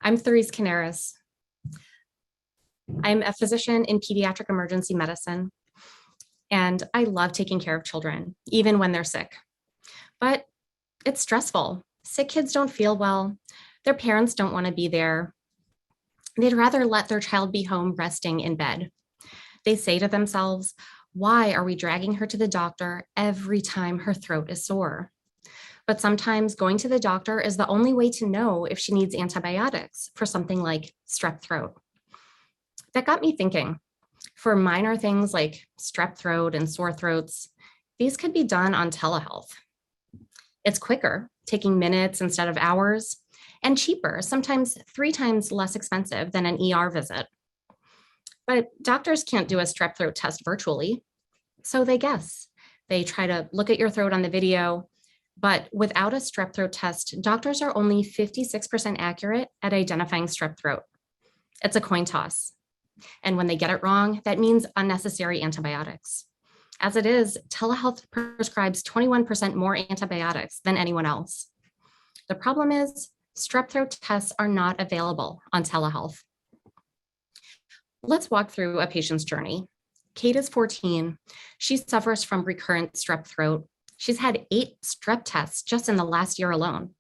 I'm Therese Canaris. I'm a physician in pediatric emergency medicine, and I love taking care of children, even when they're sick. But it's stressful. Sick kids don't feel well. Their parents don't want to be there. They'd rather let their child be home resting in bed. They say to themselves, why are we dragging her to the doctor every time her throat is sore? But sometimes going to the doctor is the only way to know if she needs antibiotics for something like strep throat. That got me thinking. For minor things like strep throat and sore throats, these could be done on telehealth. It's quicker, taking minutes instead of hours, and cheaper, sometimes 3 times less expensive than an ER visit. But doctors can't do a strep throat test virtually, so they guess. They try to look at your throat on the video, but without a strep throat test, doctors are only 56% accurate at identifying strep throat. It's a coin toss. And when they get it wrong, that means unnecessary antibiotics. As it is, telehealth prescribes 21% more antibiotics than anyone else. The problem is, strep throat tests are not available on telehealth. Let's walk through a patient's journey. Kate is 14. She suffers from recurrent strep throat. She's had 8 strep tests just in the last year alone.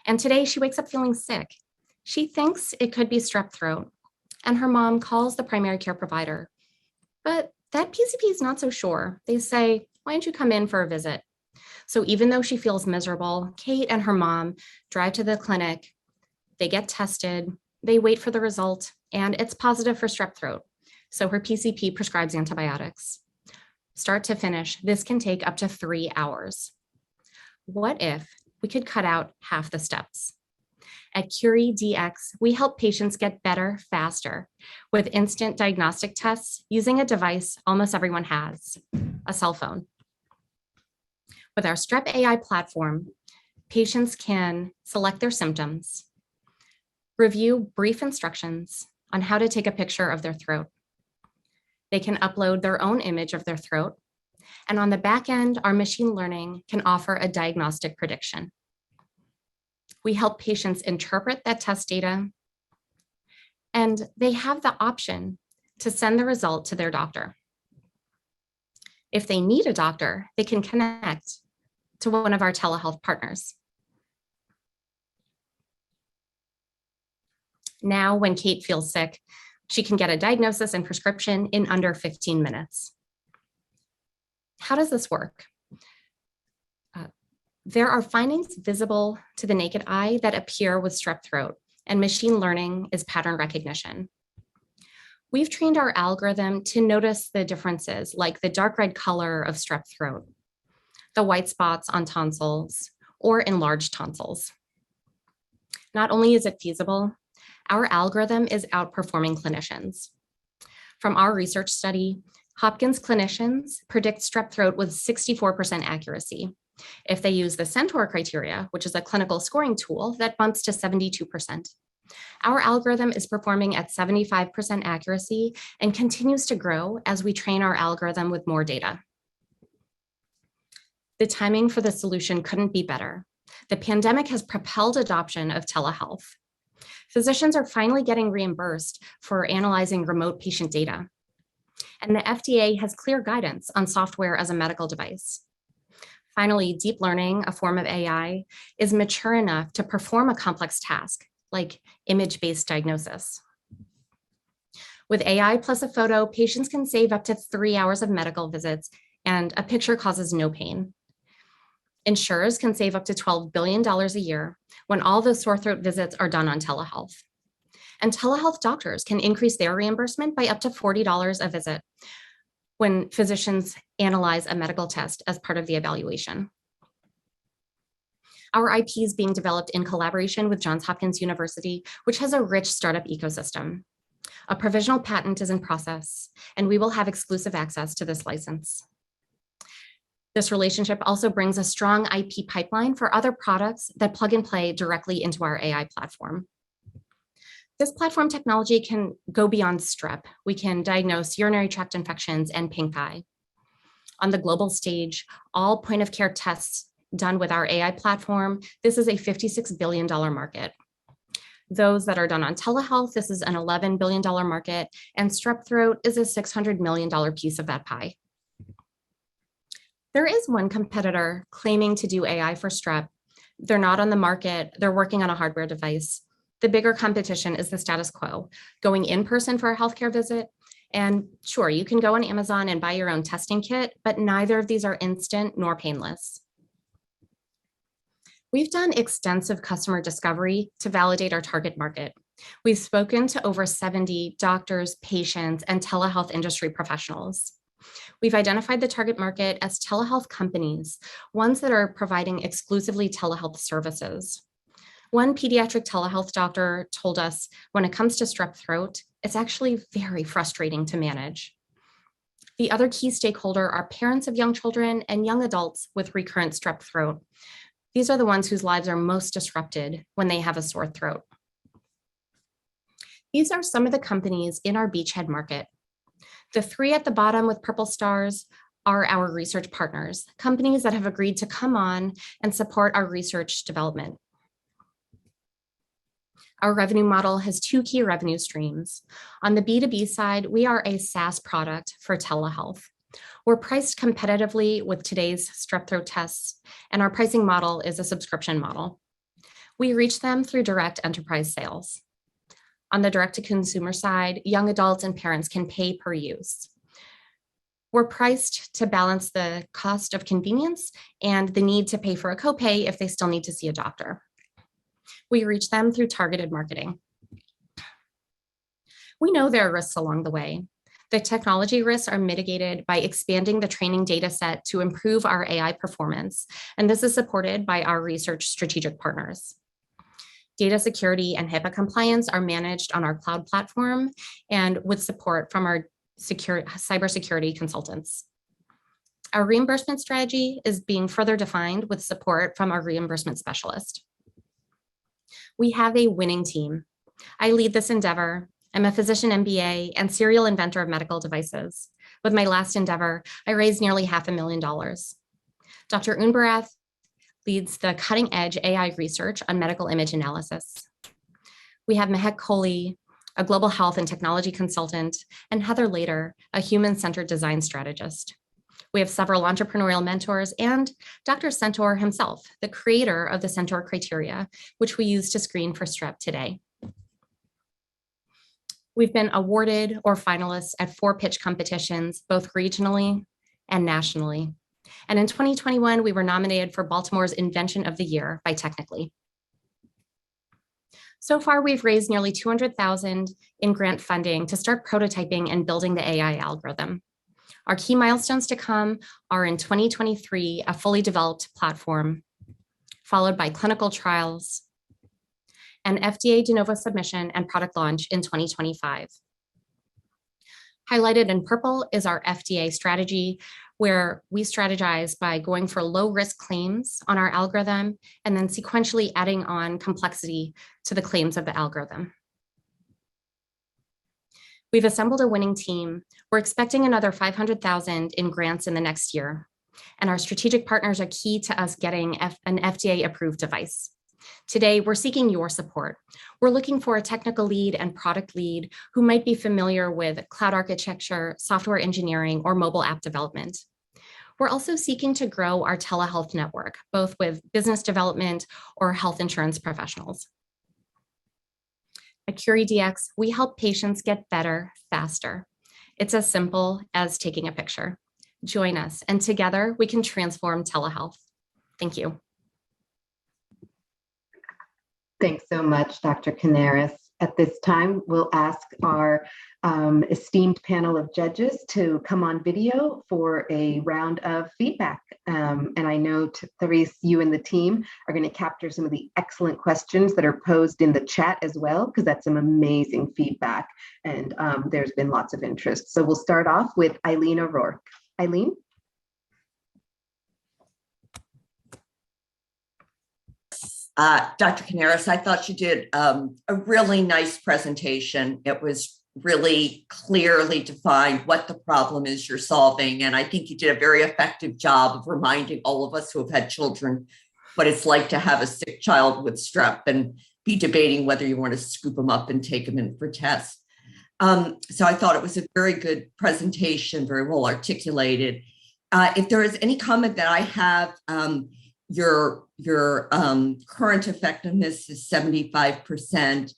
And today she wakes up feeling sick. She thinks it could be strep throat, and her mom calls the primary care provider. But that PCP is not so sure. They say, why don't you come in for a visit? So even though she feels miserable, Kate and her mom drive to the clinic. They get tested. They wait for the result, and it's positive for strep throat. So her PCP prescribes antibiotics. Start to finish, this can take up to 3 hours. What if we could cut out half the steps? At CurieDx, we help patients get better faster with instant diagnostic tests using a device almost everyone has, a cell phone. With our Strep AI platform, patients can select their symptoms, review brief instructions on how to take a picture of their throat. They can upload their own image of their throat, and on the back end, our machine learning can offer a diagnostic prediction. We help patients interpret that test data, and they have the option to send the result to their doctor. If they need a doctor, they can connect to one of our telehealth partners. Now, when Kate feels sick, she can get a diagnosis and prescription in under 15 minutes. How does this work? There are findings visible to the naked eye that appear with strep throat, and machine learning is pattern recognition. We've trained our algorithm to notice the differences, like the dark red color of strep throat, the white spots on tonsils, or enlarged tonsils. Not only is it feasible, our algorithm is outperforming clinicians. From our research study, Hopkins clinicians predict strep throat with 64% accuracy. If they use the Centaur criteria, which is a clinical scoring tool, that bumps to 72%. Our algorithm is performing at 75% accuracy and continues to grow as we train our algorithm with more data. The timing for the solution couldn't be better. The pandemic has propelled adoption of telehealth. Physicians are finally getting reimbursed for analyzing remote patient data. And the FDA has clear guidance on software as a medical device. Finally, deep learning, a form of AI, is mature enough to perform a complex task, like image-based diagnosis. With AI plus a photo, patients can save up to 3 hours of medical visits, and a picture causes no pain. Insurers can save up to $12 billion a year when all those sore throat visits are done on telehealth. And telehealth doctors can increase their reimbursement by up to $40 a visit when physicians analyze a medical test as part of the evaluation. Our IP is being developed in collaboration with Johns Hopkins University, which has a rich startup ecosystem. A provisional patent is in process, and we will have exclusive access to this license. This relationship also brings a strong IP pipeline for other products that plug and play directly into our AI platform. This platform technology can go beyond strep. We can diagnose urinary tract infections and pink eye. On the global stage, all point of care tests done with our AI platform, this is a $56 billion market. Those that are done on telehealth, this is an $11 billion market, and strep throat is a $600 million piece of that pie. There is one competitor claiming to do AI for strep. They're not on the market. They're working on a hardware device. The bigger competition is the status quo, going in person for a healthcare visit. And sure, you can go on Amazon and buy your own testing kit, but neither of these are instant nor painless. We've done extensive customer discovery to validate our target market. We've spoken to over 70 doctors, patients, and telehealth industry professionals. We've identified the target market as telehealth companies, ones that are providing exclusively telehealth services. One pediatric telehealth doctor told us when it comes to strep throat, it's actually very frustrating to manage. The other key stakeholder are parents of young children and young adults with recurrent strep throat. These are the ones whose lives are most disrupted when they have a sore throat. These are some of the companies in our beachhead market. The three at the bottom with purple stars are our research partners, companies that have agreed to come on and support our research development. Our revenue model has two key revenue streams. On the B2B side, we are a SaaS product for telehealth. We're priced competitively with today's strep throat tests, and our pricing model is a subscription model. We reach them through direct enterprise sales. On the direct-to-consumer side, young adults and parents can pay per use. We're priced to balance the cost of convenience and the need to pay for a copay if they still need to see a doctor. We reach them through targeted marketing. We know there are risks along the way. The technology risks are mitigated by expanding the training data set to improve our AI performance, and this is supported by our research strategic partners. Data security and HIPAA compliance are managed on our cloud platform and with support from our cybersecurity consultants. Our reimbursement strategy is being further defined with support from our reimbursement specialist. We have a winning team. I lead this endeavor. I'm a physician MBA and serial inventor of medical devices. With my last endeavor, I raised nearly $500,000. Dr. Unbarath leads the cutting edge AI research on medical image analysis. We have Mehek Kohli, a global health and technology consultant, and Heather Lader, a human-centered design strategist. We have several entrepreneurial mentors and Dr. Centaur himself, the creator of the Centaur criteria, which we use to screen for strep today. We've been awarded or finalists at 4 pitch competitions, both regionally and nationally. And in 2021, we were nominated for Baltimore's Invention of the Year by Technically. So far, we've raised nearly $200,000 in grant funding to start prototyping and building the AI algorithm. Our key milestones to come are in 2023, a fully developed platform, followed by clinical trials, an FDA de novo submission and product launch in 2025. Highlighted in purple is our FDA strategy, where we strategize by going for low risk claims on our algorithm and then sequentially adding on complexity to the claims of the algorithm. We've assembled a winning team. We're expecting another $500,000 in grants in the next year. And our strategic partners are key to us getting an FDA approved device. Today, we're seeking your support. We're looking for a technical lead and product lead who might be familiar with cloud architecture, software engineering, or mobile app development. We're also seeking to grow our telehealth network, both with business development or health insurance professionals. At CurieDx, we help patients get better faster. It's as simple as taking a picture. Join us, and together we can transform telehealth. Thank you. Thanks so much, Dr. Canaris. At this time, we'll ask our esteemed panel of judges to come on video for a round of feedback. And I know, Therese, you and the team are going to capture some of the excellent questions that are posed in the chat as well, because that's some amazing feedback. And there's been lots of interest. So we'll start off with Eileen O'Rourke. Eileen? Dr. Canaris, I thought you did a really nice presentation. It was really clearly defined what the problem is you're solving. And I think you did a very effective job of reminding all of us who have had children what it's like to have a sick child with strep. And be debating whether you want to scoop them up and take them in for tests. So I thought it was a very good presentation, very well articulated. If there is any comment that I have, your current effectiveness is 75%.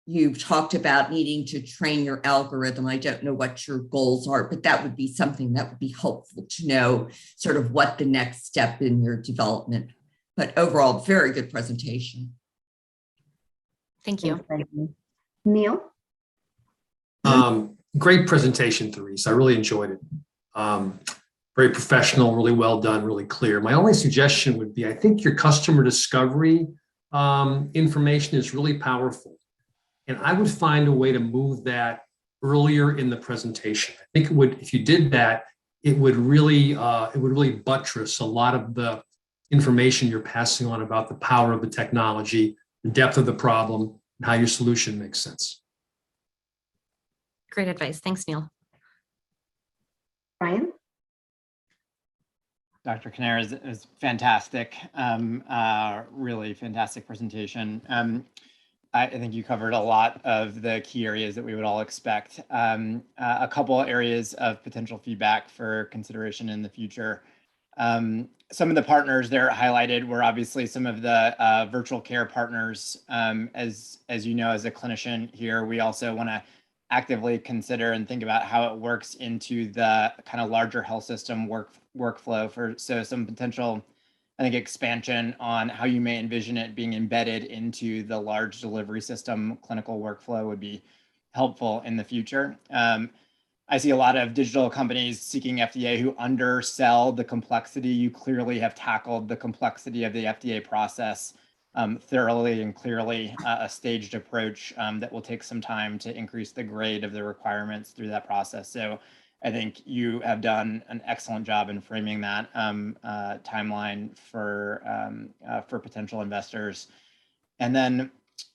You've talked about needing to train your algorithm. I don't know what your goals are, but that would be something that would be helpful to know sort of what the next step in your development. But overall, very good presentation. Thank you. Thank you. Neil? Great presentation, Therese. I really enjoyed it. Very professional, really well done, really clear. My only suggestion would be, I think your customer discovery information is really powerful. And I would find a way to move that earlier in the presentation. I think it would, if you did that, it would really buttress a lot of the information you're passing on about the power of the technology, the depth of the problem, and how your solution makes sense. Great advice. Thanks, Neil. Brian? Dr. Canera is fantastic. Really fantastic presentation. I think you covered a lot of the key areas that we would all expect. A couple areas of potential feedback for consideration in the future. Some of the partners there highlighted were obviously some of the virtual care partners. As you know, as a clinician here, we also want to actively consider and think about how it works into the kind of larger health system workflow. So some potential, I think, expansion on how you may envision it being embedded into the large delivery system clinical workflow would be helpful in the future. I see a lot of digital companies seeking FDA who undersell the complexity. You clearly have tackled the complexity of the FDA process thoroughly and clearly, a staged approach that will take some time to increase the grade of the requirements through that process. So I think you have done an excellent job in framing that timeline for potential investors. And then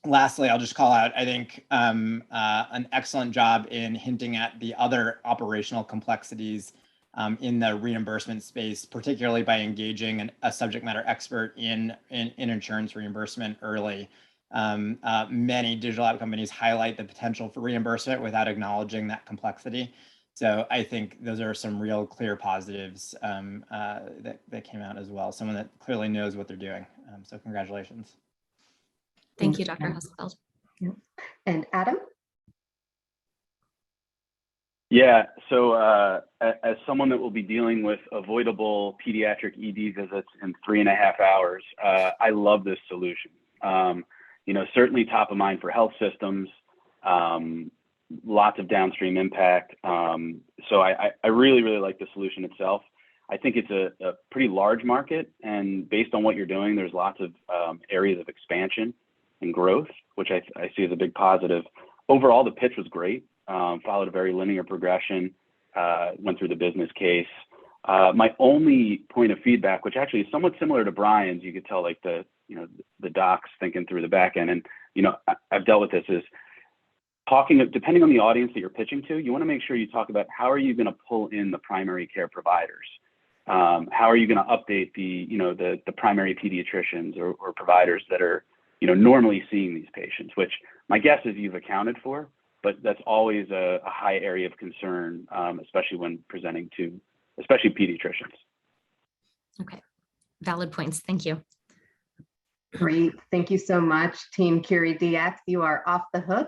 lastly, I'll just call out, I think, an excellent job in hinting at the other operational complexities in the reimbursement space, particularly by engaging a subject matter expert in insurance reimbursement early. Many digital app companies highlight the potential for reimbursement without acknowledging that complexity. So I think those are some real clear positives that came out as well. Someone that clearly knows what they're doing. So congratulations. Thank you, Dr. Husselfeld. And Adam? Yeah, so as someone that will be dealing with avoidable pediatric ED visits in 3.5 hours, I love this solution. Certainly top of mind for health systems, lots of downstream impact. So I really, really like the solution itself. I think it's a pretty large market, and based on what you're doing, there's lots of areas of expansion and growth, which I see as a big positive. Overall, the pitch was great. Followed a very linear progression, went through the business case. My only point of feedback, which actually is somewhat similar to Brian's, you could tell like the docs thinking through the back end, and I've dealt with this, is depending on the audience that you're pitching to, you want to make sure you talk about how are you going to pull in the primary care providers, how are you going to update the primary pediatricians or providers that are normally seeing these patients, which my guess is you've accounted for. But that's always a high area of concern, especially when presenting to, especially pediatricians. Okay, valid points. Thank you. Great. Thank you so much, Team CurieDx. You are off the hook.